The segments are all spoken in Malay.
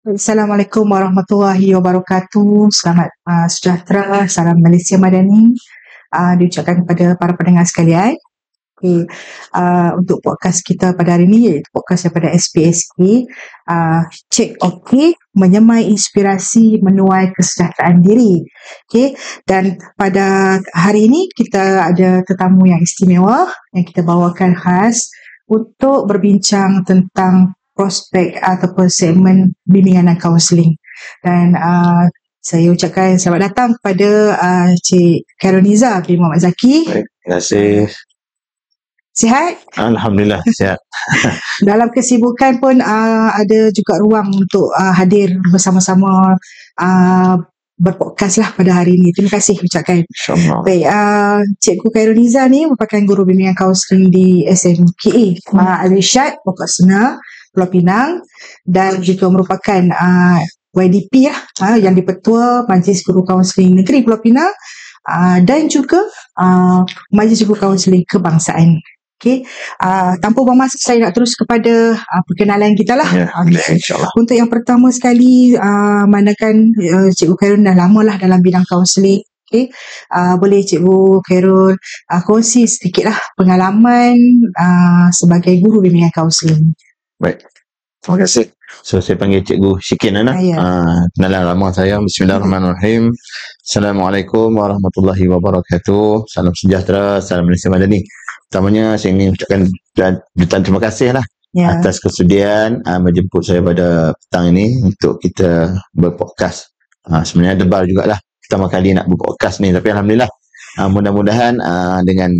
Assalamualaikum warahmatullahi wabarakatuh. Selamat sejahtera. Salam Malaysia Madani. Diucapkan kepada para pendengar sekalian. Okay. Untuk podcast kita pada hari ini iaitu podcast daripada SPSK, Cek Okey, menyemai inspirasi menuai kesejahteraan diri. Okay. Dan pada hari ini kita ada tetamu yang istimewa yang kita bawakan khas untuk berbincang tentang prospek ataupun segmen bimbingan dan kaunseling. Dan saya ucapkan selamat datang kepada Cik Khairuniza bin Muhammad Zaki. Baik, terima kasih. Sihat? Alhamdulillah, sihat. Dalam kesibukan pun ada juga ruang untuk hadir bersama-sama berpodcast lah pada hari ini. Terima kasih ucapkan. InsyaAllah. Baik, Cikgu Khairuniza ni merupakan guru bimbingan kaunseling di SMKA Al-Irsyad, Pokok Sena, Pulau Pinang, dan juga merupakan YDP yang dipertua Majlis Guru Kaunseling Negeri Pulau Pinang, dan juga Majlis Guru Kaunseling Kebangsaan. Okey, tanpa buang masa saya nak terus kepada perkenalan kita lah. Ya, insyaAllah. Untuk yang pertama sekali, mandakan Cikgu Khairul dah lama lah dalam bidang kaunseling. Okay. Boleh Cikgu Khairul kongsi sedikit lah pengalaman sebagai guru bimbingan kaunseling. Baik, terima kasih. So, saya panggil Cikgu Syikin Ana. Ya. Kenalan lama saya. Bismillahirrahmanirrahim. Assalamualaikum warahmatullahi wabarakatuh. Salam sejahtera, salam Malaysia Madani. Pertamanya saya ingin ucapkan jutaan terima kasih lah atas kesudian menjemput saya pada petang ini untuk kita berpodcast. Sebenarnya debar jugalah pertama kali nak berpodcast ni, tapi Alhamdulillah mudah-mudahan dengan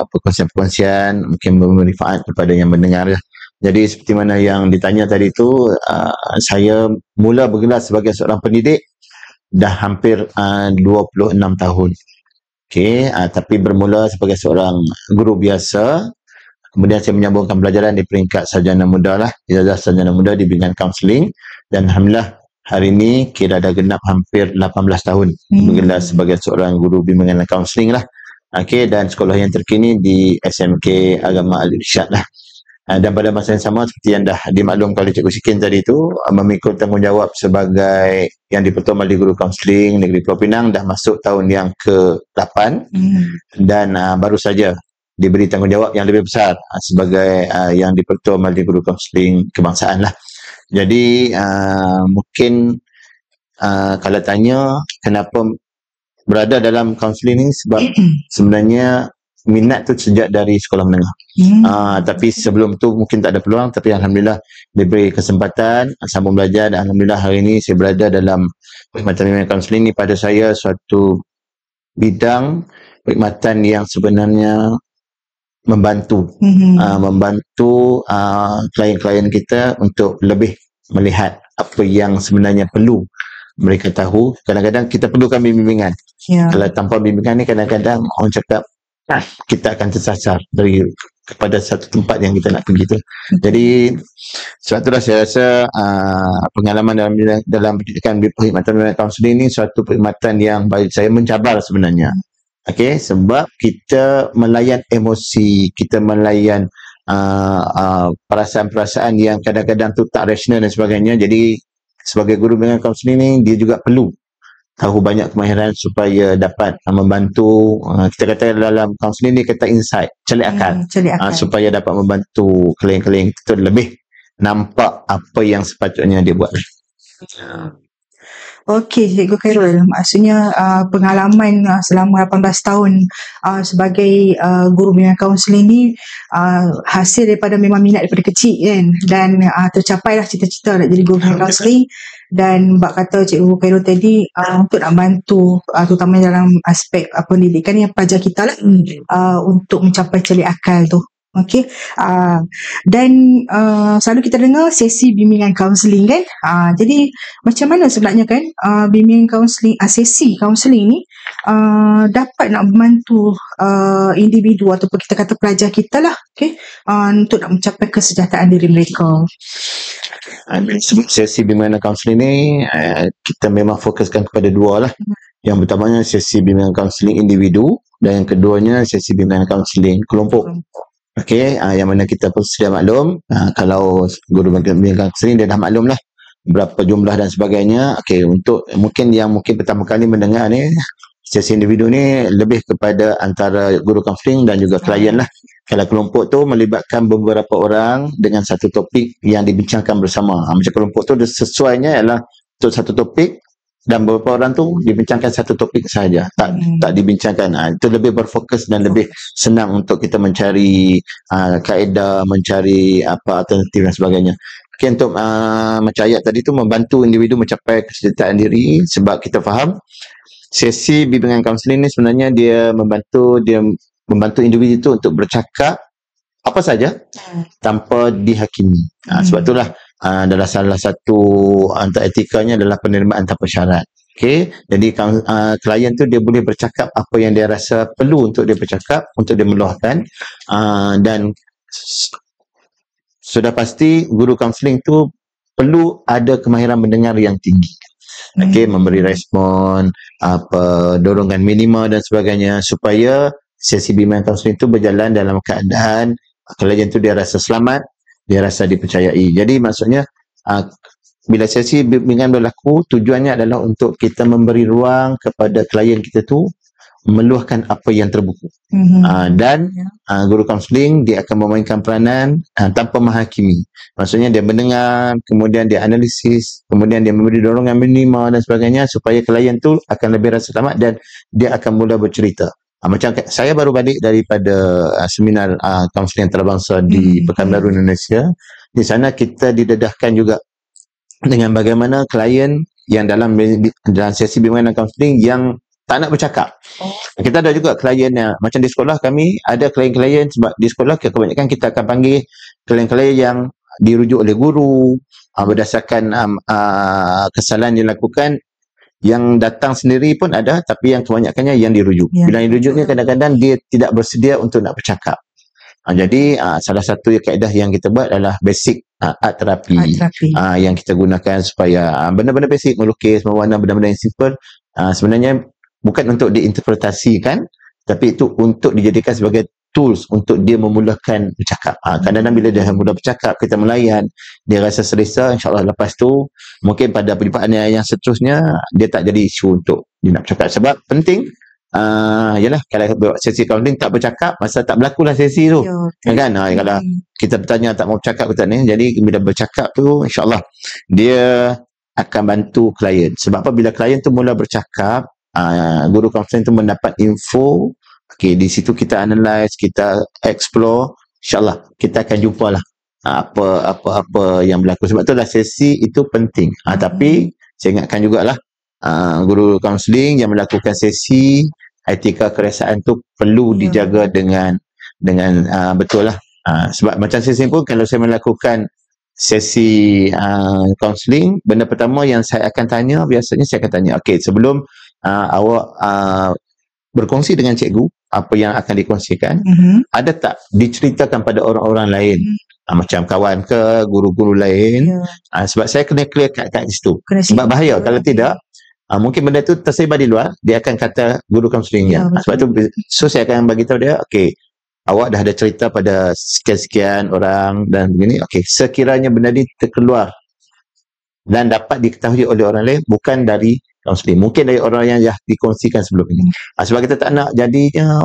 perkongsian-perkongsian mungkin bermanfaat kepada yang mendengar. Jadi seperti mana yang ditanya tadi tu, saya mula bergelar sebagai seorang pendidik dah hampir 26 tahun. Okey, tapi bermula sebagai seorang guru biasa. Kemudian saya menyambungkan pelajaran di peringkat sarjana muda lah, ijazah sarjana muda di bidang kaunseling, dan alhamdulillah hari ini kira dah genap hampir 18 tahun bergelar sebagai seorang guru bimbingan dan kaunseling lah. Okey, dan sekolah yang terkini di SMK Agama Al-Irsyad lah. Dan pada masa yang sama seperti yang dah dimaklumkan oleh Cikgu Syikin tadi tu, memikul tanggungjawab sebagai yang dipertua Majlis Guru Kaunseling Negeri Pulau Pinang dah masuk tahun yang ke-8 dan baru saja diberi tanggungjawab yang lebih besar sebagai yang dipertua Majlis Guru Kaunseling Kebangsaan lah. Jadi mungkin kalau tanya kenapa berada dalam kaunseling ni, sebab sebenarnya minat tu sejak dari sekolah menengah. Tapi sebelum tu mungkin tak ada peluang, tapi alhamdulillah diberi kesempatan sambung belajar, dan alhamdulillah hari ini saya berada dalam perkhidmatan bimbingan kaunseling ni. Pada saya suatu bidang perkhidmatan yang sebenarnya membantu klien-klien kita untuk lebih melihat apa yang sebenarnya perlu mereka tahu. Kadang-kadang kita perlukan bimbingan. Kalau tanpa bimbingan ni kadang-kadang orang cakap kita akan tersasar kepada satu tempat yang kita nak pergi tu. Jadi sebab itulah saya rasa pengalaman dalam pendidikan perkhidmatan bimbingan kaunseling ni suatu perkhidmatan yang bagi saya mencabar sebenarnya. Okey, sebab kita melayan emosi, kita melayan perasaan-perasaan yang kadang-kadang tu tak rasional dan sebagainya. Jadi sebagai guru bimbingan kaunseling ni dia juga perlu tahu banyak kemahiran supaya dapat membantu, kita kata dalam kaunseling ni kata insight, celik akal, supaya dapat membantu klien-klien itu lebih nampak apa yang sepatutnya dia buat. Okey, Cikgu Khairul, maksudnya pengalaman selama 18 tahun sebagai guru bimbingan kaunseling ni hasil daripada memang minat daripada kecil kan, dan tercapailah cita-cita nak jadi guru bimbingan kaunseling. Dan bak kata Cikgu Khairul tadi untuk nak bantu terutama dalam aspek pendidikan yang pelajar kita lah untuk mencapai celik akal tu. Okey, dan selalu kita dengar sesi bimbingan kaunseling kan. Jadi macam mana sebenarnya kan bimbingan kaunseling, sesi kaunseling ni dapat nak membantu individu ataupun kita kata pelajar kita lah, okey, untuk nak mencapai kesejahteraan diri mereka. Sesi bimbingan kaunseling ni kita memang fokuskan kepada dua lah. Yang pertamanya sesi bimbingan kaunseling individu, dan yang keduanya sesi bimbingan kaunseling kelompok. Okey, yang mana kita pun sedia maklum, kalau guru bimbingan kaunseling dia dah maklum lah berapa jumlah dan sebagainya. Okey, untuk mungkin pertama kali mendengar ni, sesi individu ni lebih kepada antara guru kaunseling dan juga klien lah. Kalau kelompok tu melibatkan beberapa orang dengan satu topik yang dibincangkan bersama. Macam kelompok tu sesuainya ialah untuk satu topik dan beberapa orang tu dibincangkan satu topik sahaja. Tak dibincangkan. Itu lebih berfokus dan lebih senang untuk kita mencari kaedah, mencari apa alternatif dan sebagainya. Okay, untuk macam ayat tadi tu membantu individu mencapai kesedaran diri, sebab kita faham sesi bimbingan kaunseling ni sebenarnya dia membantu individu itu untuk bercakap apa saja tanpa dihakimi. Sebab itulah adalah salah satu antara etikanya adalah penerimaan tanpa syarat. Okey, jadi klien tu dia boleh bercakap apa yang dia rasa perlu untuk dia bercakap, untuk dia meluahkan, dan sudah pasti guru kaunseling tu perlu ada kemahiran mendengar yang tinggi. Okey, memberi respon, dorongan minima dan sebagainya, supaya sesi bimbingan kaunseling itu berjalan dalam keadaan klien tu dia rasa selamat, dia rasa dipercayai. Jadi maksudnya bila sesi bimbingan berlaku, tujuannya adalah untuk kita memberi ruang kepada klien kita tu meluahkan apa yang terbuku. Dan guru kaunseling dia akan memainkan peranan tanpa menghakimi. Maksudnya dia mendengar, kemudian dia analisis, kemudian dia memberi dorongan minima dan sebagainya, supaya klien tu akan lebih rasa selamat dan dia akan mula bercerita. Macam saya baru balik daripada seminar kaunseling antarabangsa di Pekanbaru, Indonesia. Di sana kita didedahkan juga dengan bagaimana klien yang dalam sesi bimbingan kaunseling yang tak nak bercakap. Kita ada juga klien yang macam di sekolah kami ada klien-klien, sebab di sekolah kebanyakan kita akan panggil klien-klien yang dirujuk oleh guru berdasarkan kesalahan yang dilakukan. Yang datang sendiri pun ada, tapi yang kebanyakannya yang dirujuk. Bila yang dirujuk ni kadang-kadang dia tidak bersedia untuk nak bercakap. Jadi salah satu kaedah yang kita buat adalah basic art terapi. Yang kita gunakan supaya benda-benda basic, melukis, mewarna, benda-benda yang simple, sebenarnya bukan untuk diinterpretasikan, tapi itu untuk dijadikan sebagai tools untuk dia memulakan bercakap. Kadang-kadang bila dia mula bercakap, kita melayan, dia rasa selesa, insyaAllah lepas tu mungkin pada perjumpaan yang seterusnya dia tak jadi isu untuk dia nak bercakap. Sebab penting yalah, kalau buat sesi kaunseling tak bercakap, masa tak berlakulah sesi tu. Kan? Kalau kita bertanya tak mau bercakap ke tak ni, jadi bila bercakap tu insyaAllah dia akan bantu klien. Sebab apa, bila klien tu mula bercakap, guru kaunseling tu mendapat info. Okey, di situ kita analyse, kita explore, insyaAllah kita akan jumpalah apa yang berlaku. Sebab itulah sesi itu penting. Tapi saya ingatkan jugalah guru kaunseling yang melakukan sesi, etika kerasaan tu perlu dijaga dengan betul lah. Sebab macam saya pun, kalau saya melakukan sesi kaunseling, benda pertama yang saya akan tanya, biasanya saya akan tanya, okey, sebelum awak berkongsi dengan cikgu apa yang akan dikongsikan, ada tak diceritakan pada orang-orang lain, macam kawan ke, guru-guru lain? Sebab saya kena clear kat situ. Sebab bahaya kalau tidak, mungkin benda tu tersebar di luar, dia akan kata guru kaunseling sebab tu, so saya akan bagi tahu dia, okey, awak dah ada cerita pada sekian-sekian orang dan begini, okey, sekiranya benda ni terkeluar dan dapat diketahui oleh orang lain, bukan dari kaunseling, mungkin dari orang yang dah dikongsikan sebelum ini. Sebab kita tak nak jadinya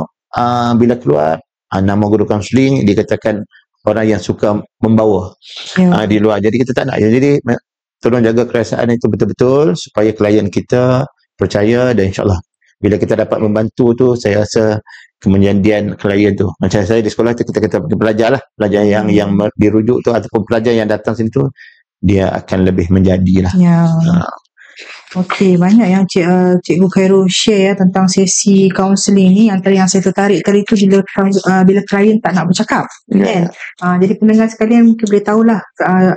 bila keluar nama guru kaunseling dikatakan orang yang suka membawa di luar. Jadi kita tak nak. Jadi tolong jaga kerasaan itu betul-betul supaya klien kita percaya, dan insyaAllah bila kita dapat membantu tu, saya rasa kemenjadian klien tu, macam saya di sekolah tu, kita pelajar yang dirujuk tu ataupun pelajar yang datang sini tu, dia akan lebih menjadilah. Okey, banyak yang Cikgu Khairul share tentang sesi kaunseling ni. Antara yang saya tertarik tadi tu bila klien tak nak bercakap. Kan? Jadi pendengar sekalian mungkin boleh tahulah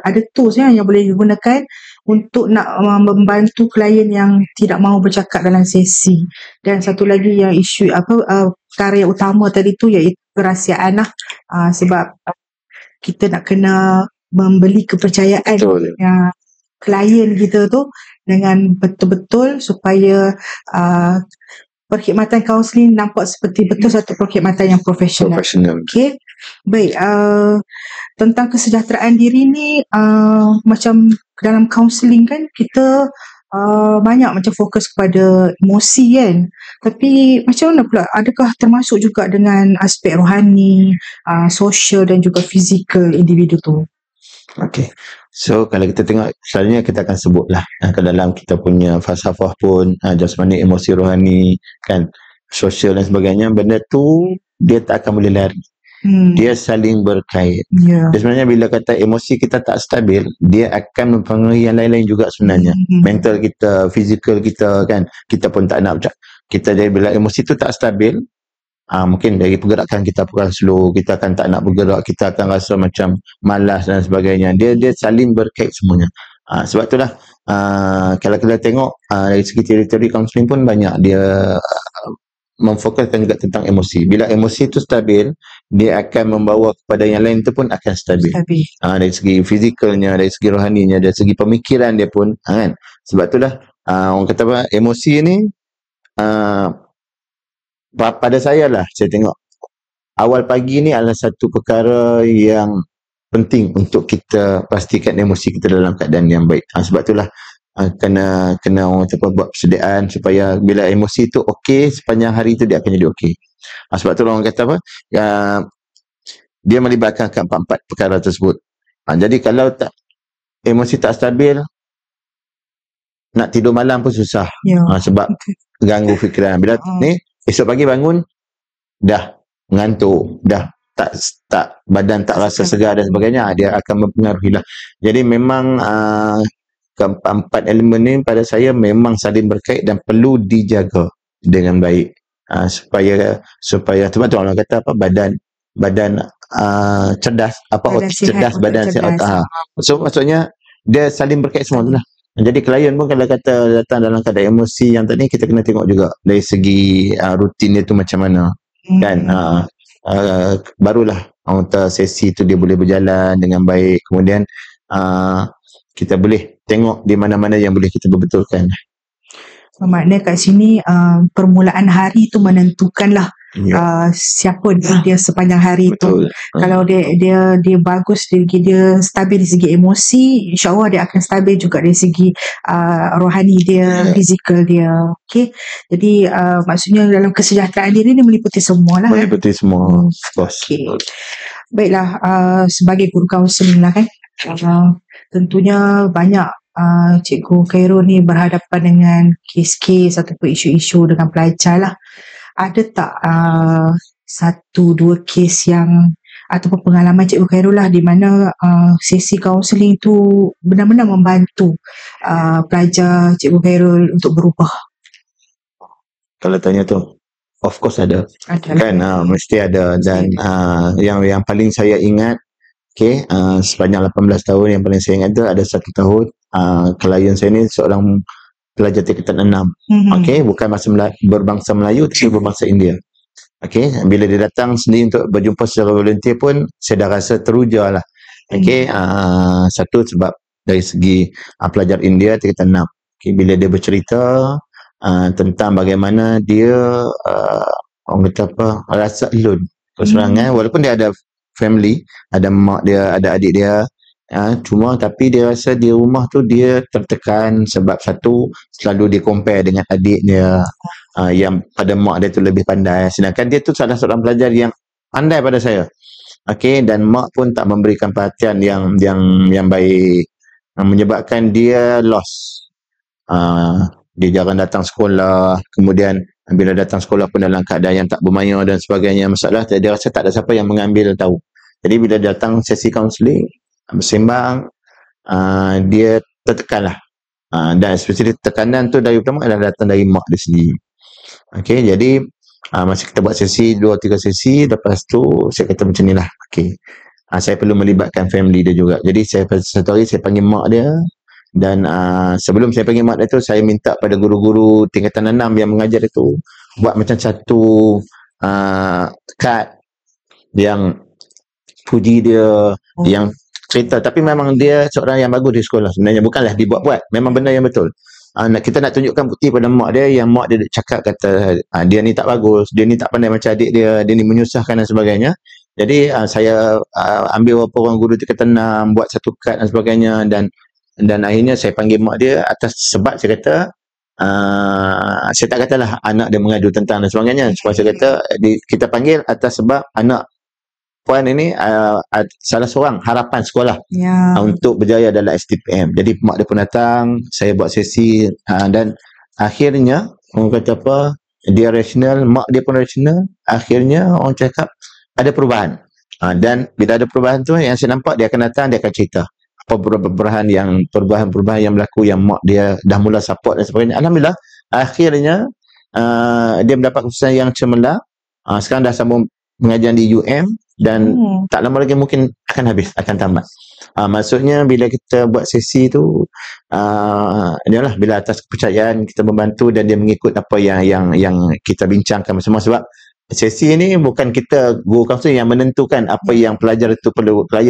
ada tools yang boleh digunakan untuk nak membantu klien yang tidak mahu bercakap dalam sesi. Dan satu lagi yang isu perkara yang utama tadi tu, iaitu kerahsiaan lah. Sebab kita nak kena membeli kepercayaan klien kita tu dengan betul-betul supaya perkhidmatan kaunseling nampak seperti betul satu perkhidmatan yang profesional. Okey. Baik, tentang kesejahteraan diri ni, macam dalam kaunseling kan kita banyak macam fokus kepada emosi kan. Tapi macam mana pula? Adakah termasuk juga dengan aspek rohani, sosial dan juga fizikal individu tu? Okay. So kalau kita tengok, selalunya kita akan sebutlah ke dalam kita punya falsafah pun, jasmani, emosi, rohani, kan, sosial dan sebagainya, benda tu dia tak akan boleh lari. Dia saling berkait. Dia sebenarnya bila kata emosi kita tak stabil, dia akan mempengaruhi yang lain-lain juga sebenarnya. Mental kita, fizikal kita, kan, kita pun tak nak kita. Jadi bila emosi tu tak stabil, mungkin dari pergerakan kita akan slow, kita akan tak nak bergerak, kita akan rasa macam malas dan sebagainya. Dia saling berkait semuanya. Sebab itulah kalau kita tengok dari segi teori-teori kaunseling pun banyak dia memfokuskan juga tentang emosi. Bila emosi itu stabil, dia akan membawa kepada yang lain itu pun akan stabil. Dari segi fizikalnya, dari segi rohaninya, dari segi pemikiran dia pun, kan. Sebab itulah orang kata apa, emosi ni pada saya lah, saya tengok awal pagi ni adalah satu perkara yang penting untuk kita pastikan emosi kita dalam keadaan yang baik. Sebab itulah kena orang kata buat persediaan supaya bila emosi tu okey, sepanjang hari tu dia akan jadi okey. Sebab tu orang kata apa, dia melibatkan keempat-empat perkara tersebut. Jadi kalau tak, emosi tak stabil, nak tidur malam pun susah. Sebab ganggu fikiran. Bila ni esok pagi bangun dah ngantuk, dah tak badan tak rasa segar dan sebagainya, dia akan mempengaruhi lah. Jadi memang keempat elemen ni pada saya memang saling berkait dan perlu dijaga dengan baik, supaya sebab tu orang kata apa, badan cerdas, otak cerdas, badan sihat. So maksudnya dia saling berkait semua tu lah. Jadi klien pun kalau kata datang dalam keadaan emosi yang tadi, kita kena tengok juga dari segi rutin dia tu macam mana, kan. Barulah sesi tu dia boleh berjalan dengan baik. Kemudian kita boleh tengok di mana-mana yang boleh kita berbetulkan. Maknanya kat sini permulaan hari tu menentukanlah siapa dia sepanjang hari. Betul. Tu kalau dia bagus dari segi dia stabil dari segi emosi, insya-Allah dia akan stabil juga dari segi rohani dia, fizikal dia. Okey. Jadi maksudnya dalam kesejahteraan diri ni meliputi semualah. Meliputi semua. Okey. Baiklah, sebagai guru kaunseling lah kan, tentunya banyak Cikgu Khairul ni berhadapan dengan kes-kes ataupun isu-isu dengan pelajar lah. Ada tak satu dua kes yang ataupun pengalaman Cikgu Khairul lah di mana sesi kaunseling tu benar-benar membantu pelajar Cikgu Khairul untuk berubah? Kalau tanya tu, of course ada. Kan, mesti ada. Dan yang paling saya ingat, sepanjang 18 tahun yang paling saya ingat tu ada 1 tahun klien saya ni seorang pelajar tingkatan 6. Bukan berbangsa Melayu tapi berbangsa India. Bila dia datang sendiri untuk berjumpa secara volunteer pun saya dah rasa teruja lah. Satu sebab dari segi pelajar India tingkatan 6. Bila dia bercerita tentang bagaimana dia orang kata apa, rasa alone keserangan, walaupun dia ada family, ada mak dia, ada adik dia, cuma tapi dia rasa di rumah tu dia tertekan sebab satu, selalu dia compare dengan adik dia yang pada mak dia tu lebih pandai, sedangkan dia tu salah seorang pelajar yang pandai pada saya. Dan mak pun tak memberikan perhatian yang baik, menyebabkan dia lost. Dia jarang datang sekolah, kemudian bila datang sekolah pun dalam keadaan yang tak bermaya dan sebagainya. Masalah dia rasa tak ada siapa yang mengambil tahu. Jadi bila datang sesi kaunseling, bersembang, dia tertekan lah. Dan especially tekanan tu dari utama adalah datang dari mak dia sendiri. Jadi masa kita buat sesi 2-3 sesi, lepas tu saya kata macam ni lah, saya perlu melibatkan family dia juga. Jadi satu hari saya panggil mak dia, dan sebelum saya panggil mak dia tu, saya minta pada guru-guru tingkatan 6 yang mengajar itu buat macam satu kad yang puji dia, yang cerita. Tapi memang dia seorang yang bagus di sekolah sebenarnya, bukanlah dibuat-buat, memang benda yang betul. kita nak tunjukkan bukti pada mak dia yang mak dia cakap kata dia ni tak bagus, dia ni tak pandai macam adik dia ni menyusahkan dan sebagainya. Jadi saya ambil beberapa orang guru tingkat 6, buat satu kad dan sebagainya, dan akhirnya saya panggil mak dia atas sebab saya kata saya tak katalah anak dia mengadu tentang dan sebagainya. Sebab saya kata kita panggil atas sebab anak puan ini salah seorang harapan sekolah untuk berjaya dalam STPM. Jadi mak dia pun datang, saya buat sesi dan akhirnya orang kata apa, dia rasional, mak dia pun rasional. Akhirnya orang cakap ada perubahan. Dan bila ada perubahan tu yang saya nampak, dia akan datang, dia akan cerita apa perubahan yang berlaku yang mak dia dah mula support dan sebagainya. Alhamdulillah akhirnya dia mendapat keputusan yang cemerlang. Sekarang dah sambung pengajian di UM dan tak lama lagi mungkin akan habis, akan tamat. Maksudnya bila kita buat sesi tu inilah bila atas kepercayaan kita membantu dan dia mengikut apa yang kita bincangkan bersama. Sebab sesi ini bukan kita guru kaunseling yang menentukan apa yang klien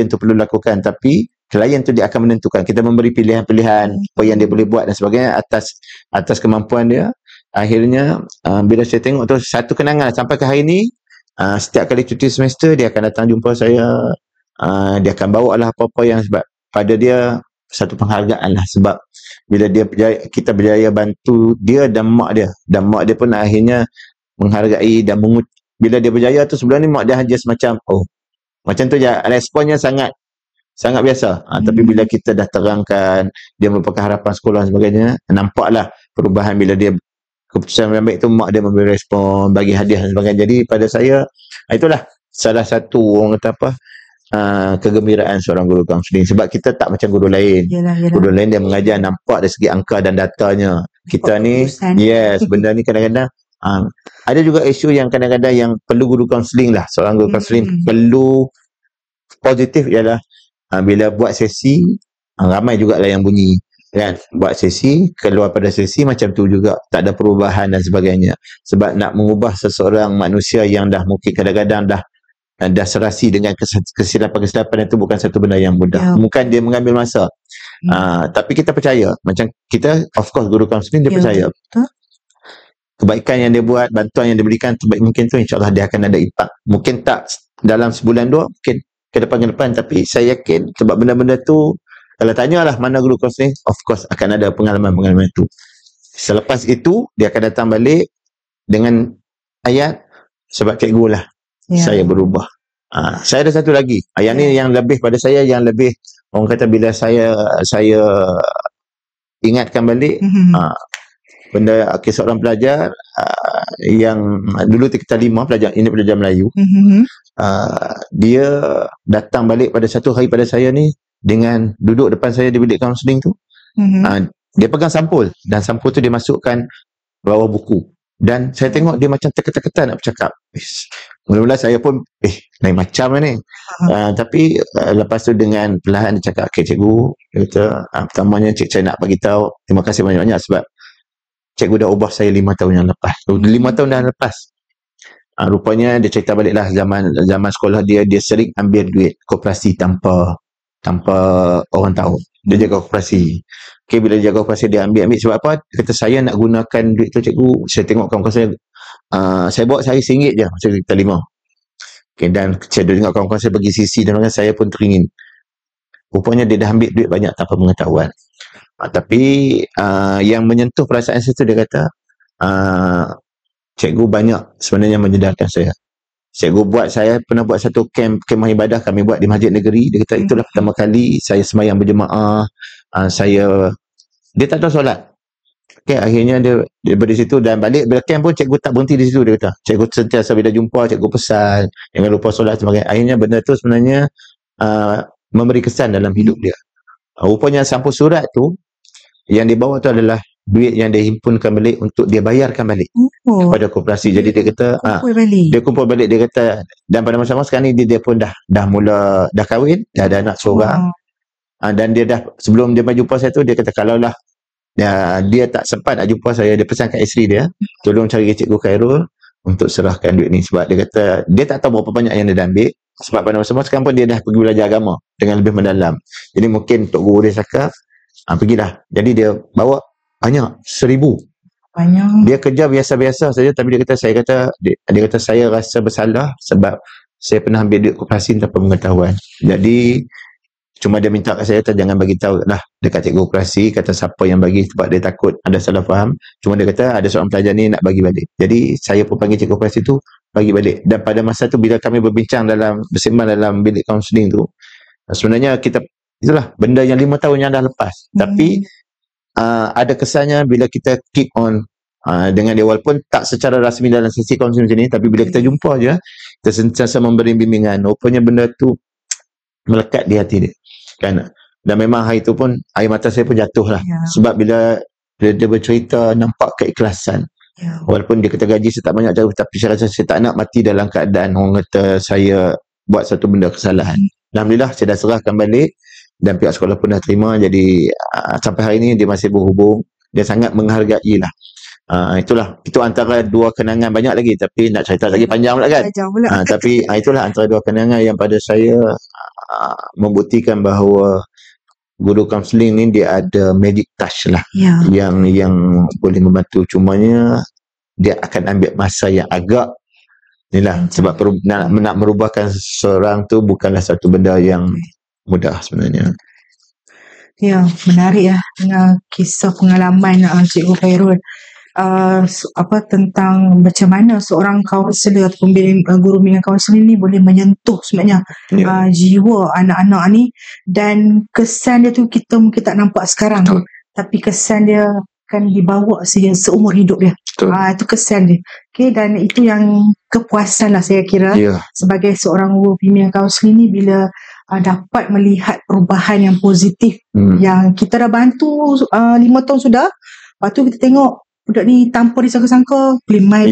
tu perlu lakukan, tapi klien tu dia akan menentukan. Kita memberi pilihan-pilihan apa yang dia boleh buat dan sebagainya atas kemampuan dia. Akhirnya bila saya tengok tu satu kenangan sampai ke hari ni, setiap kali cuti semester dia akan datang jumpa saya, dia akan bawa lah apa-apa yang sebab pada dia satu penghargaan lah, sebab bila kita berjaya bantu dia dan mak dia pun akhirnya menghargai dan bila dia berjaya tu sebelum ni mak dia hanya semacam macam tu je, responnya sangat biasa. Tapi bila kita dah terangkan dia merupakan harapan sekolah dan sebagainya, nampaklah perubahan bila dia keputusan yang baik tu, mak dia memberi respon, bagi hadiah dan sebagainya. Jadi pada saya itulah salah satu orang kata apa, kegembiraan seorang guru kaunseling, sebab kita tak macam guru lain. Guru lain dia mengajar nampak dari segi angka dan datanya. Kita ni benda ni kadang-kadang ada juga isu yang kadang-kadang yang perlu guru kaunseling lah, seorang guru kaunseling perlu positif ialah bila buat sesi ramai jugalah yang bunyi kan, buat sesi, keluar pada sesi macam tu juga tak ada perubahan dan sebagainya. Sebab nak mengubah seseorang manusia yang dah mungkin kadang-kadang dah serasi dengan kesilapan-kesilapan itu bukan satu benda yang mudah. Mungkin dia mengambil masa. Tapi kita percaya, macam kita of course guru kaunseling dia percaya kebaikan yang dia buat, bantuan yang dia berikan terbaik mungkin tu, insyaAllah dia akan ada impak. Mungkin tak dalam sebulan dua, mungkin ke depan, tapi saya yakin sebab benda-benda tu kalau tanyalah mana guru kaunseling, of course akan ada pengalaman-pengalaman itu. Selepas itu dia akan datang balik dengan ayat sebab cikgu lah saya berubah. Saya ada satu lagi ayat ni yang lebih pada saya, yang lebih orang kata bila saya ingatkan balik benda seorang pelajar yang dulu kita 5 pelajar, ini pelajar Melayu, dia datang balik pada satu hari pada saya ni dengan duduk depan saya di bilik kaunseling tu. Dia pegang sampul dan sampul tu dia masukkan bawah buku dan saya tengok dia macam terketar-ketar nak bercakap. Mula-mula saya pun lain macam ni. Tapi lepas tu dengan perlahan dia cakap, okay cikgu, dia kata pertamanya saya nak bagi tahu terima kasih banyak-banyak sebab cikgu dah ubah saya 5 tahun yang lepas. 5 tahun dah lepas. Rupanya dia cerita baliklah zaman sekolah dia sering ambil duit koperasi tanpa orang tahu. Dia jaga koperasi. Okay, bila dia jaga koperasi dia ambil sebab apa? Dia kata saya nak gunakan duit tu cikgu, saya tengok kawan-kawan saya bawa sehari RM1 je masa kita 5. Okay, dan saya tengok kawan-kawan saya bagi sisi dan saya pun teringin. Rupanya dia dah ambil duit banyak tanpa pengetahuan. Tapi yang menyentuh perasaan saya tu, dia kata cikgu banyak sebenarnya menyedarkan saya. Cikgu saya pernah buat satu kemah ibadah kami buat di Masjid Negeri. Dia kata itulah pertama kali saya sembahyang berjemaah. Dia tak tahu solat. Okay, akhirnya dia berada di situ dan balik bila camp pun cikgu tak berhenti di situ. Dia kata cikgu sentiasa bila jumpa cikgu pesan jangan lupa solat sebagainya. Akhirnya benda tu sebenarnya memberi kesan dalam hidup dia. Rupanya sampul surat tu yang dibawa tu adalah duit yang dia himpunkan balik untuk dia bayarkan balik kepada koperasi. Jadi dia kata dia kumpul balik. Dia kata dan pada masa sekarang ni dia pun dah mula dah kahwin, dah ada anak seorang. Dan dia dah sebelum dia jumpa saya tu dia kata kalaulah dia tak sempat nak jumpa saya, dia pesan kat isteri dia tolong cari cikgu Khairul untuk serahkan duit ni, sebab dia kata dia tak tahu berapa banyak yang dia dah ambil sebab pada masa sekarang pun dia dah pergi belajar agama dengan lebih mendalam. Jadi mungkin Tok Guru dia cakap pergilah. Jadi dia bawa banyak 1,000. Banyak. Dia kerja biasa-biasa saja, tapi dia kata saya rasa bersalah sebab saya pernah ambil duit koperasi tanpa pengetahuan. Jadi cuma dia minta kat saya, jangan bagi tahu lah dekat cikgu koperasi, kata siapa yang bagi sebab dia takut ada salah faham. Cuma dia kata ada seorang pelajar ni nak bagi balik. Jadi saya pun panggil cikgu koperasi tu bagi balik. Dan pada masa tu bila kami bersembang dalam bilik kaunseling tu, sebenarnya kita itulah benda yang 5 tahun yang dah lepas. Tapi ada kesannya bila kita keep on dengan dia, walaupun tak secara rasmi dalam sesi kaunseling macam ni, tapi bila kita jumpa je, kita sentiasa memberi bimbingan. Rupanya benda tu melekat di hati dia kan. Dan memang hari tu pun air mata saya pun jatuh lah, sebab bila dia bercerita nampak keikhlasan. Walaupun dia kata gaji saya tak banyak jauh, tapi saya rasa saya tak nak mati dalam keadaan orang kata saya buat satu benda kesalahan. Alhamdulillah saya dah serahkan balik dan pihak sekolah pun dah terima. Jadi sampai hari ni dia masih berhubung, dia sangat menghargai lah. Itulah, itu antara dua kenangan, banyak lagi tapi nak cerita lagi panjang pula kan. Tapi itulah antara dua kenangan yang pada saya membuktikan bahawa guru kaunseling ni dia ada magic touch lah, yang boleh membantu. Cumanya dia akan ambil masa yang agak inilah, sebab nak merubahkan seseorang tu bukanlah satu benda yang mudah sebenarnya. Ya, menarik ya dengan kisah pengalaman Cikgu Khairul. Tentang macam mana seorang kaunselor ataupun guru bimbingan kaunseling ni boleh menyentuh sebenarnya jiwa anak-anak ni, dan kesan dia tu kita mungkin tak nampak sekarang, tapi kesan dia akan dibawa seumur hidup dia. Itu kesan dia. Okay, dan itu yang kepuasan lah saya kira sebagai seorang guru bimbingan kaunseling ni, bila dapat melihat perubahan yang positif yang kita dah bantu 5 tahun sudah. Lepas tu kita tengok budak ni tanpa disangka-sangka boleh main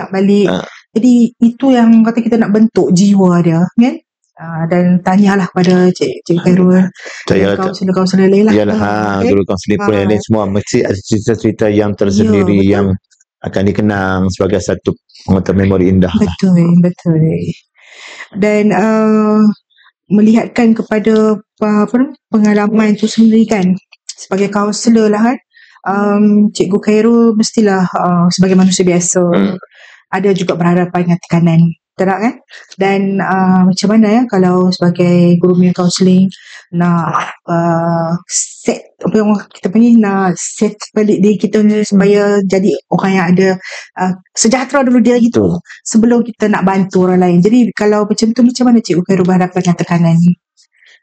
balik. Jadi itu yang kata kita nak bentuk jiwa dia kan. Dan tanyalah pada Cik Khairul, kaunselor lain lah. Yalah, guru kaunseling pun lain semua mesti ada cerita-cerita yang tersendiri yang akan dikenang sebagai satu memori indah. Betul. Dan melihatkan kepada pengalaman itu sendiri kan, sebagai kaunselor lah kan, Cikgu Khairul mestilah sebagai manusia biasa ada juga berhadapan dengan tekanan, betul kan? Dan macam mana ya kalau sebagai guru bimbingan kaunseling nak set apa yang kita panggil, nak set balik diri kita supaya jadi orang yang ada sejahtera dulu dia gitu sebelum kita nak bantu orang lain. Jadi kalau macam tu, macam mana Cikgu Khairul berhadapan dengan tekanan ni?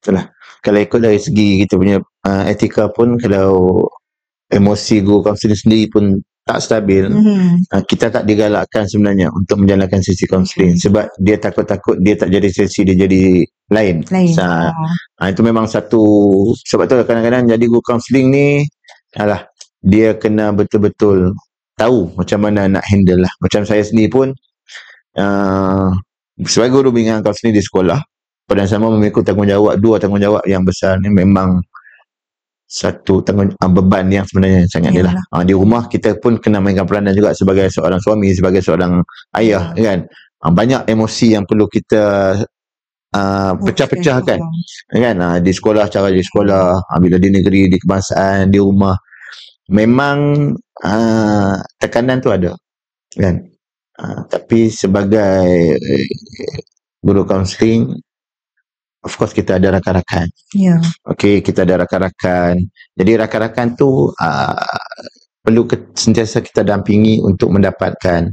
Itulah, kalau ikut dari segi kita punya etika pun, kalau emosi guru kaunseling sendiri pun tak stabil, kita tak digalakkan sebenarnya untuk menjalankan sesi kaunseling, sebab dia takut-takut dia tak jadi sesi, dia jadi lain. Itu memang satu, sebab tu kadang-kadang jadi guru kaunseling ni dia kena betul-betul tahu macam mana nak handle lah. Macam saya sendiri pun sebagai guru bimbingan kaunseling di sekolah, pada sama memikul dua tanggungjawab yang besar ni. Memang satu beban yang sebenarnya sangat ni lah. Di rumah kita pun kena mainkan peranan juga sebagai seorang suami, sebagai seorang ayah kan. Banyak emosi yang perlu kita pecah-pecahkan kan. Di sekolah, cara di sekolah, bila di negeri, di kebangsaan, di rumah, memang tekanan tu ada kan. Tapi sebagai guru kaunseling, of course kita ada rakan-rakan. Okey, kita ada rakan-rakan. Jadi rakan-rakan tu perlu sentiasa kita dampingi untuk mendapatkan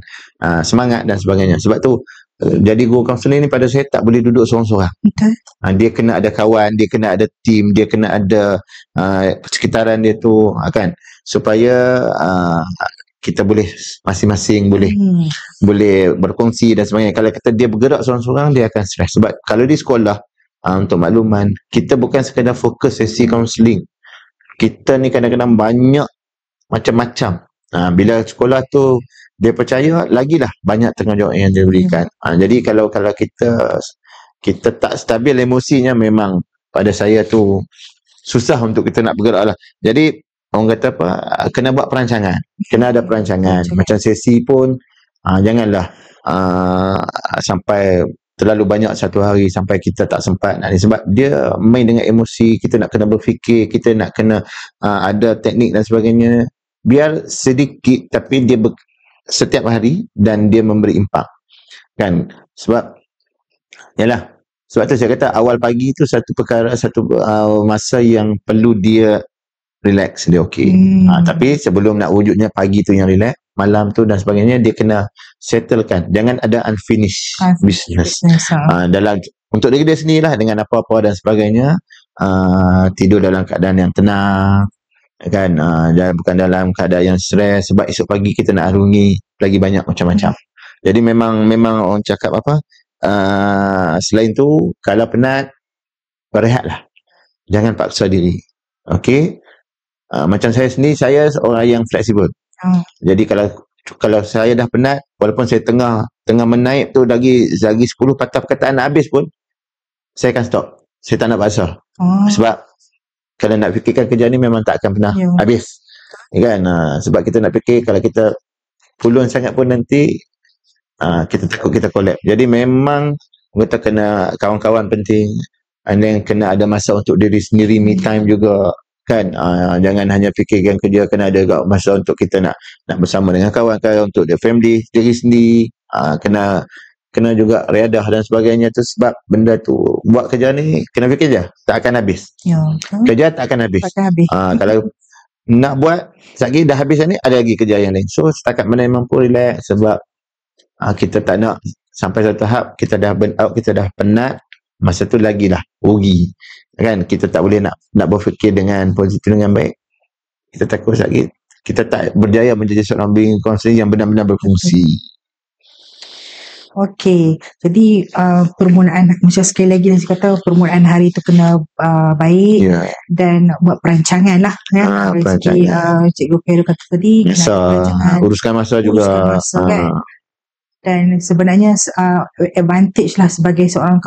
semangat dan sebagainya. Sebab tu jadi guru kaunseling ni pada saya tak boleh duduk seorang-seorang. Dia kena ada kawan, dia kena ada team, dia kena ada persekitaran dia tu kan, supaya kita boleh masing-masing boleh berkongsi dan sebagainya. Kalau kata dia bergerak seorang-seorang, dia akan stres. Sebab kalau di sekolah, untuk makluman, kita bukan sekadar fokus sesi kaunseling. Kita ni kadang-kadang banyak macam-macam. Bila sekolah tu dia percaya, lagilah banyak tanggungjawab yang dia berikan. Jadi kalau kita tak stabil emosinya, memang pada saya tu susah untuk kita nak bergerak lah. Jadi orang kata apa, kena buat perancangan, kena ada perancangan. Macam sesi pun janganlah sampai terlalu banyak satu hari sampai kita tak sempat nak ni, sebab dia main dengan emosi. Kita nak kena berfikir, kita nak kena ada teknik dan sebagainya. biar sedikit tapi dia setiap hari dan dia memberi impak kan. Sebab yalah, sebab tu saya kata awal pagi tu satu masa yang perlu dia relax, dia okey. Tapi sebelum nak wujudnya pagi tu yang relax, malam tu dan sebagainya, dia kena settlekan. Jangan ada unfinished business. Dalam untuk diri dia sendiri lah, dengan apa-apa dan sebagainya, tidur dalam keadaan yang tenang kan, bukan dalam keadaan yang stres, sebab esok pagi kita nak arungi lagi banyak macam-macam. Jadi memang orang cakap apa, selain tu kalau penat, berehatlah, jangan paksa diri. Okey. Macam saya sendiri, saya orang yang fleksibel. Jadi kalau saya dah penat, walaupun saya tengah menaip tu lagi 10 patah perkataan nak habis pun, saya akan stop. Saya tak nak paksa. Sebab kalau nak fikirkan kerja ni memang tak akan pernah habis. Kan? Sebab kita nak fikir, kalau kita pulun sangat pun nanti kita takut kita collapse. Jadi memang kita kena kawan-kawan penting, and then kena ada masa untuk diri sendiri, me time juga kan. Jangan hanya fikirkan kerja, kena ada juga masa untuk kita nak bersama dengan kawan-kawan, untuk the family, diri sendiri. Kena juga riadah dan sebagainya tu, sebab benda tu, buat kerja ni kena fikir je, tak akan habis. Kerja tak akan habis. Kalau nak buat sekali dah habis ni, ada lagi kerja yang lain. So setakat mana yang mampu relax, sebab kita tak nak sampai satu tahap kita dah burn out, kita dah penat, masa tu lagilah rugi kan. Kita tak boleh nak berfikir dengan positif, dengan baik. Kita takut sakit, kita tak berjaya menjadi seorang being counselor yang benar-benar berfungsi. Okey, jadi permulaan, macam sekali lagi saya kata, permulaan hari tu kena baik, dan buat perancangan lah kan. Cikgu Khairul kata tadi, uruskan masa juga. Kan? Dan sebenarnya advantage lah sebagai seorang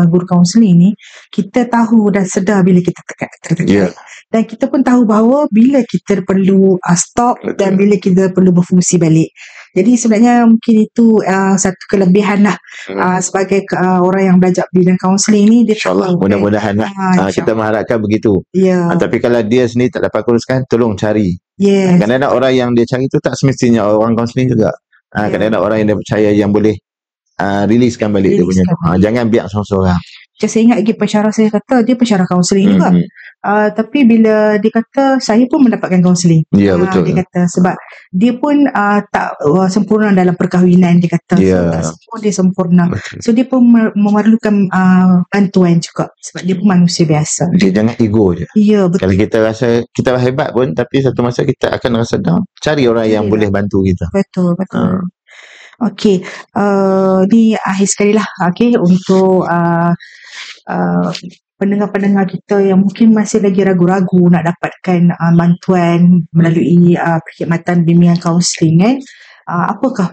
guru kaunseling ni, kita tahu dan sedar bila kita tertekan. Dan kita pun tahu bahawa bila kita perlu stop, dan bila kita perlu berfungsi balik. Jadi sebenarnya mungkin itu satu kelebihan lah sebagai orang yang belajar bidang kaunseling ni. InsyaAllah, mudah-mudahan lah. Kita mengharapkan begitu. Tapi kalau dia sendiri tak dapat kuruskan, tolong cari. Kadang-kadang orang yang dia cari tu tak semestinya orang kaunseling juga. Kadang-kadang orang yang dia percaya yang boleh riliskan balik dia punya. Jangan biar seorang-seorang. Saya ingat lagi pensyarah saya kata, dia pensyarah kaunseling juga. Tapi bila dia kata, saya pun mendapatkan kaunseling. Betul. Dia kata sebab dia pun tak sempurna dalam perkahwinan, dia kata. Tak semua dia sempurna. Betul. So dia pun memerlukan bantuan juga, sebab dia pun manusia biasa. Dia jangan ego je. Betul. Kalau kita rasa kita hebat pun, tapi satu masa kita akan rasa down, cari orang yang boleh bantu kita. Betul. Okey, ni akhir sekali lah, untuk pendengar-pendengar kita yang mungkin masih lagi ragu-ragu nak dapatkan bantuan melalui perkhidmatan bimbingan kaunseling kan. Apakah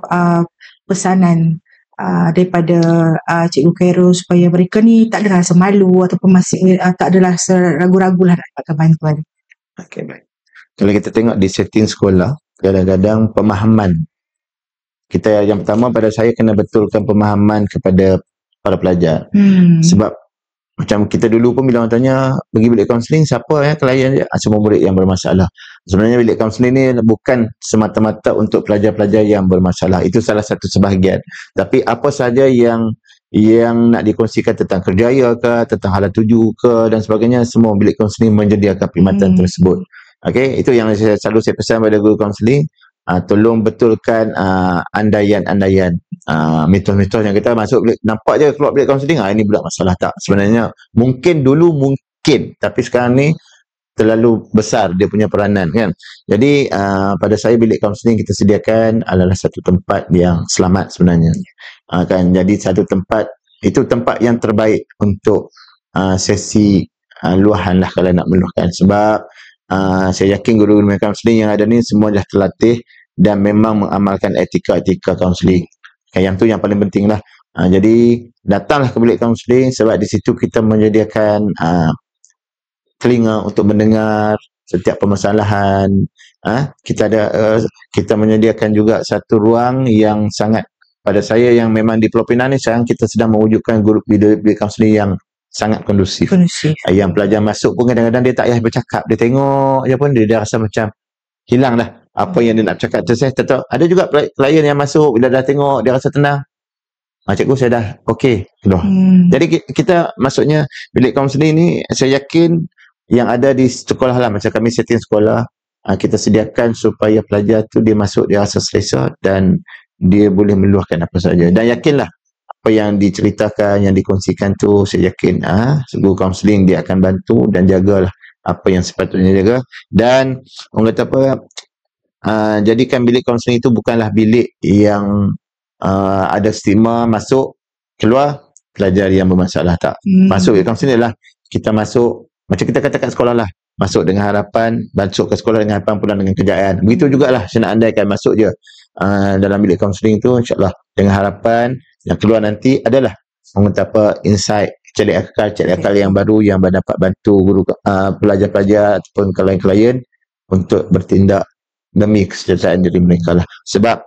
pesanan daripada Cikgu Khairul supaya mereka ni tak ada rasa malu, ataupun masih tak ada rasa ragu-ragu lah nak dapatkan bantuan? Okey, baik. Kalau kita tengok di setting sekolah, kadang-kadang pemahaman kita, yang pertama pada saya, kena betulkan pemahaman kepada para pelajar. Sebab macam kita dulu pun bila orang tanya pergi bilik kaunseling, siapa klien dia? Semua murid yang bermasalah. Sebenarnya bilik kaunseling ni bukan semata-mata untuk pelajar-pelajar yang bermasalah. Itu salah satu sebahagian. Tapi apa sahaja yang nak dikongsikan tentang kerjaya ke, tentang hala tuju ke dan sebagainya, semua bilik kaunseling menyediakan perkhidmatan tersebut. Okey, itu yang selalu saya pesan pada guru kaunseling. Tolong betulkan andaian-andaian, mitos-mitos yang kita masuk bilik, nampak je keluar bilik kaunseling, ini budak masalah. Tak, sebenarnya mungkin dulu mungkin, tapi sekarang ni terlalu besar dia punya peranan kan. Jadi pada saya, bilik kaunseling kita sediakan adalah satu tempat yang selamat sebenarnya. Kan, jadi satu tempat, itu tempat yang terbaik untuk sesi luahan lah kalau nak meluahkan. Sebab saya yakin guru-guru kaunseling yang ada ni semua dah terlatih dan memang mengamalkan etika-etika kaunseling. Yang tu yang paling penting lah. Jadi datanglah ke bilik kaunseling, sebab di situ kita menyediakan telinga untuk mendengar setiap permasalahan. Kita menyediakan juga satu ruang yang sangat, pada saya yang memang di Pulau Pinang ni sekarang kita sedang mewujudkan grup bilik kaunseling yang sangat kondusif. Yang pelajar masuk pun kadang-kadang dia tak payah bercakap, dia tengok je pun dia dah rasa macam hilang dah Apa yang dia nak cakap tu saya tetap. Ada juga klien yang masuk bila dah tengok dia rasa tenang. Cikgu saya dah okey. Jadi kita maksudnya bilik kaunseling ni saya yakin yang ada di sekolah lah, macam kami setting sekolah, kita sediakan supaya pelajar tu dia masuk dia rasa selesa dan dia boleh meluahkan apa saja. Dan yakinlah apa yang diceritakan, yang dikongsikan tu saya yakin guru kaunseling dia akan bantu dan jagalah apa yang sepatutnya jaga. Dan orang kata apa, jadikan bilik kaunseling itu bukanlah bilik yang ada stigma masuk keluar pelajar yang bermasalah, tak. Masuk bilik kaunseling adalah kita masuk macam kita katakan sekolah lah, masuk dengan harapan, masuk ke sekolah dengan harapan pulang dengan kejayaan. Begitu jugalah saya nak andaikan masuk je dalam bilik kaunseling tu insyaAllah dengan harapan yang keluar nanti adalah orang kata apa, insight, cari akal yang baru yang dapat bantu guru, pelajar-pelajar ataupun klien-klien untuk bertindak demi kesejahteraan diri mereka lah. Sebab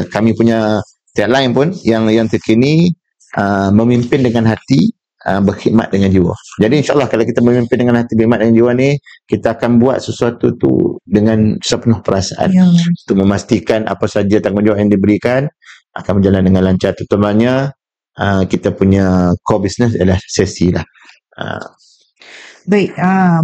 kami punya tagline pun yang terkini, memimpin dengan hati, berkhidmat dengan jiwa. Jadi insyaAllah kalau kita memimpin dengan hati, berkhidmat dengan jiwa ni, kita akan buat sesuatu tu dengan sepenuh perasaan untuk memastikan apa saja tanggungjawab yang diberikan akan berjalan dengan lancar. Terutamanya kita punya core business adalah sesi lah. Baik,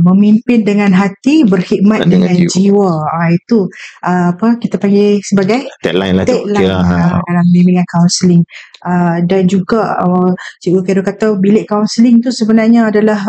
memimpin dengan hati, berkhidmat dengan jiwa. Itu apa kita panggil sebagai tagline lah tu. Dalam bimbingan kaunseling. Dan juga Cikgu Khairul kata bilik kaunseling tu sebenarnya adalah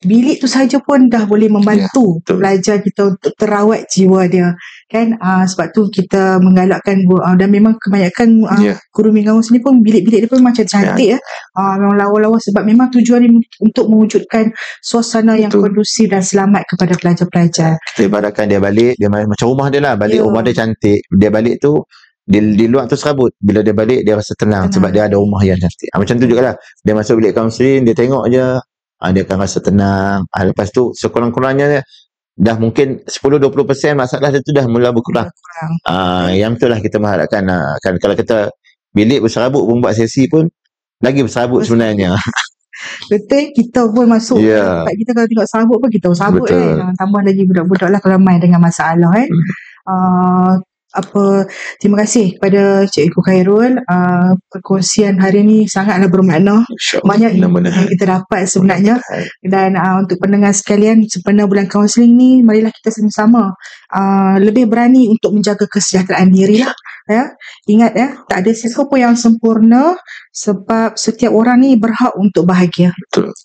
bilik tu saja pun dah boleh membantu pelajar kita untuk terawat jiwa dia, kan. Sebab tu kita menggalakkan dan memang kebanyakan guru bimbingan kaunseling pun bilik-bilik dia pun macam cantik memang lawa-lawa, sebab memang tujuan dia untuk mewujudkan suasana yang kondusif dan selamat kepada pelajar-pelajar. Kita ibaratkan dia balik, dia macam rumah dia lah, balik rumah dia cantik, dia balik tu di luar tu serabut, bila dia balik dia rasa tenang sebab dia ada rumah yang cantik. Macam tu jugalah, dia masuk bilik kaunseling, dia tengok je, dia akan rasa tenang. Lepas tu sekurang-kurangnya dah mungkin 10-20% masalah dia tu dah mula berkurang. Yang tu lah kita mengharapkan. Kan kalau kita bilik berserabut pun buat sesi pun lagi berserabut sebenarnya. Betul, kita pun masuk tempat kita kalau tengok serabut pun kita serabut kan. Tambah lagi budak-budak lah kalau main dengan masalah kan. Terima kasih kepada Cikgu Khairul. Perkongsian hari ni sangatlah bermakna. Banyak yang kita dapat sebenarnya. Dan untuk pendengar sekalian, sempena bulan kaunseling ni, marilah kita sama-sama lebih berani untuk menjaga kesejahteraan diri lah. Ingat tak ada siapa pun yang sempurna, sebab setiap orang ni berhak untuk bahagia.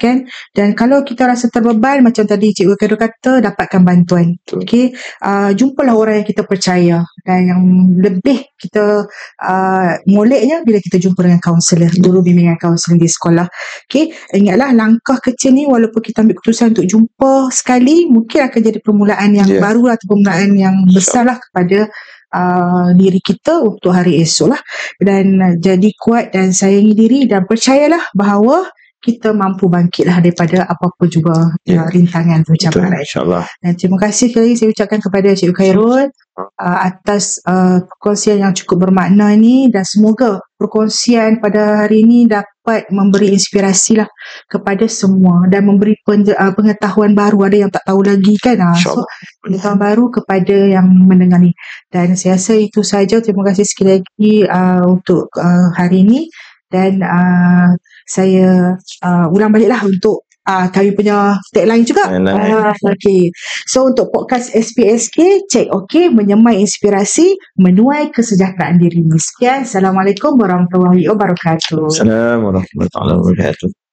Kan? Dan kalau kita rasa terbeban, macam tadi Cikgu Khairul kata, dapatkan bantuan. Jumpalah orang yang kita percaya. Dan yang lebih kita moleknya bila kita jumpa dengan kaunselor, guru bimbingan kaunseling di sekolah. Ingatlah langkah kecil ni, walaupun kita ambil keputusan untuk jumpa sekali, mungkin akan jadi permulaan yang baru atau permulaan yang besar lah kepada diri kita untuk hari esok lah. Dan jadi kuat dan sayangi diri, dan percayalah bahawa kita mampu bangkitlah daripada apa-apa juga rintangan tu, cabaran. InsyaAllah. Dan terima kasih sekali saya ucapkan kepada Cikgu Khairul atas perkongsian yang cukup bermakna ini, dan semoga perkongsian pada hari ini dapat memberi inspirasi lah kepada semua dan memberi pengetahuan baru. Ada yang tak tahu lagi kan, so pengetahuan baru kepada yang mendengar ni. Dan saya rasa itu saja. Terima kasih sekali lagi untuk hari ini. Dan saya ulang baliklah untuk kami punya tagline juga. Okay. So untuk podcast SPSK, cek menyemai inspirasi, menuai kesejahteraan diri. Sekian. Assalamualaikum warahmatullahi wabarakatuh. Assalamualaikum warahmatullahi wabarakatuh.